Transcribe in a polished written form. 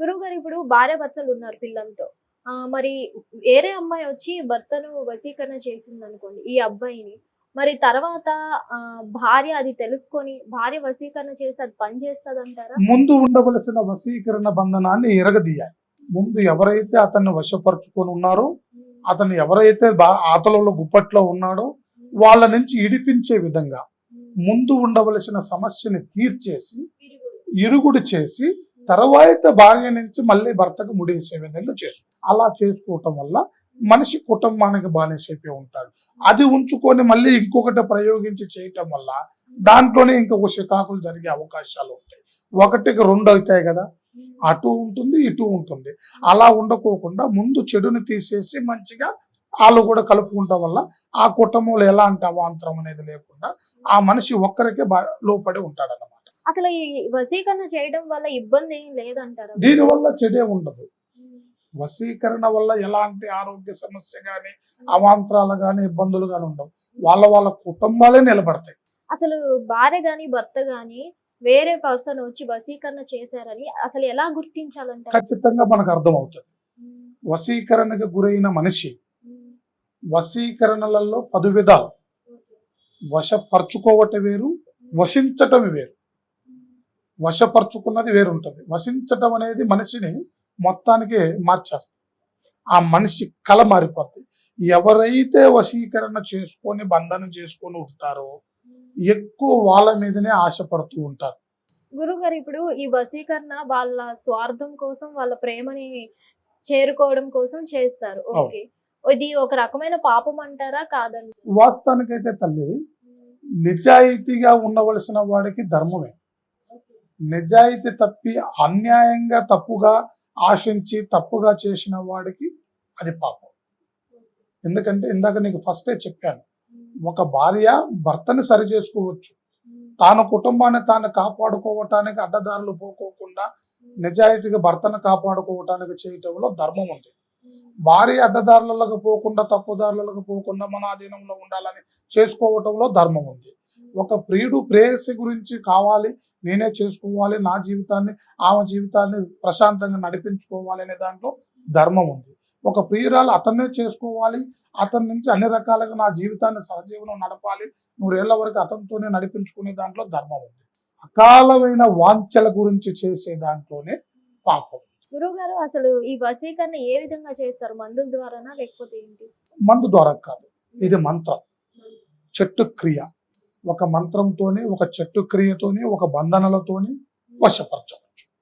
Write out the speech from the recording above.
గురువుగారు ఇప్పుడు భార్యాభర్తలు ఉన్నారు పిల్లలతో. మరి వేరే అమ్మాయి వచ్చి భర్తను వశీకరణ చేసిందనుకోండి ఈ అబ్బాయిని. మరి తర్వాత భార్య అది తెలుసుకొని భార్య వశీకరణ చేస్తే అది పని చేస్తదంటారా? ముందు ఉండవలసిన వశీకరణ బంధనాన్ని ఎరగదీయాలి. ముందు ఎవరైతే అతన్ని వశపరుచుకొని ఉన్నారో, అతను ఎవరైతే ఆతలలో గుప్పట్లో ఉన్నాడో వాళ్ళ నుంచి ఇడిపించే విధంగా ముందు ఉండవలసిన సమస్యని తీర్చేసి ఇరుగుడు చేసి తర్వాత భార్య నుంచి మళ్ళీ భర్తకు ముడిసే విధంగా అలా చేసుకోవటం వల్ల మనిషి కుటుంబానికి బానిసైపోయి ఉంటాడు. అది ఉంచుకొని మళ్ళీ ఇంకొకటి ప్రయోగించి చేయటం వల్ల దాంట్లోనే ఇంకొక చికాకులు జరిగే అవకాశాలు ఉంటాయి. ఒకటికి రెండు అవుతాయి కదా, అటు ఉంటుంది ఇటు ఉంటుంది. అలా ఉండకోకుండా ముందు చెడుని తీసేసి మంచిగా వాళ్ళు కూడా కలుపుకుంటాం వల్ల ఆ కుటుంబంలో ఎలాంటి అవాంతరం అనేది లేకుండా ఆ మనిషి ఒక్కరికే లోపడి ఉంటాడు అన్నమాట. అసలు ఈ వశీకరణ చేయడం వల్ల ఇబ్బంది ఏం లేదంటారా? దీనివల్ల చెడే ఉండదు. వశీకరణ వల్ల ఎలాంటి ఆరోగ్య సమస్య గాని అవాంతరాలు గాని ఇబ్బందులు గాని ఉండవు. వాళ్ళ కుటుంబాలే నిలబడతాయి. అసలు భార్య గాని భర్త గాని వేరే పర్సన్ వచ్చి వశీకరణ చేశారని అసలు ఎలా గుర్తించాలంటారు? ఖచ్చితంగా మనకు అర్థమవుతుంది. వశీకరణకు గురైన మనిషి వశీకరణలలో 10 విధాలు. వశపరుచుకోవటం వేరు, వశించటం వేరు. వశపరుచుకున్నది వేరుంటది. వశించటం అనేది మనిషిని మొత్తానికి మార్చేస్తుంది. ఆ మనిషి కళ మారిపోద్ది. ఎవరైతే వశీకరణ చేసుకొని బంధనం చేసుకొని ఉంటారో ఎక్కువ వాళ్ళ మీదనే ఆశపడుతూ ఉంటారు. గురుగారు ఇప్పుడు ఈ వశీకరణ వాళ్ళ స్వార్థం కోసం వాళ్ళ ప్రేమని చేరుకోవడం కోసం చేస్తారు. ఓకే, ఇది ఒక రకమైన పాపం అంటారా కాదండి? వాస్తవానికైతే తల్లి నిజాయితీగా ఉండవలసిన వాడికి ధర్మమే. నిజాయితీ తప్పి అన్యాయంగా తప్పుగా ఆశించి తప్పుగా చేసిన వాడికి అది పాపం. ఎందుకంటే ఇందాక నీకు ఫస్టే చెప్పాను, ఒక భార్య భర్తని సరి చేసుకోవచ్చు. తాను కుటుంబాన్ని తాను కాపాడుకోవటానికి అడ్డదారులు పోకోకుండా నిజాయితీగా భర్తను కాపాడుకోవటానికి చేయటంలో ధర్మం ఉంది. భార్య అడ్డదారులకు పోకుండా తప్పుదారులకు పోకుండా మన ఆధీనంలో ఉండాలని చేసుకోవటంలో ధర్మం ఉంది. ఒక ప్రియుడు ప్రేయసి గురించి కావాలి, నేనే చేసుకోవాలి, నా జీవితాన్ని ఆమె జీవితాన్ని ప్రశాంతంగా నడిపించుకోవాలి అనే దాంట్లో ధర్మం ఉంది. ఒక ప్రియురాలు అతన్నే చేసుకోవాలి, అతని నుంచి అన్ని రకాలుగా నా జీవితాన్ని సహజీవనం నడపాలి, 100 ఏళ్ల వరకు అతనితోనే నడిపించుకునే దాంట్లో ధర్మం ఉంది. అకాలమైన వాంఛల గురించి చేసే దాంట్లోనే పాపం. గురువుగారు అసలు ఈ వశీకరణ ఏ విధంగా చేస్తారు? మందుల ద్వారానా లేకపోతే ఏంటి? మందు ద్వారా కాదు, ఇది మంత్రం, చెట్టు క్రియ. ఒక మంత్రంతోనే, ఒక చెట్టు క్రియతోనే, ఒక బంధనలతోనే వశపరచం.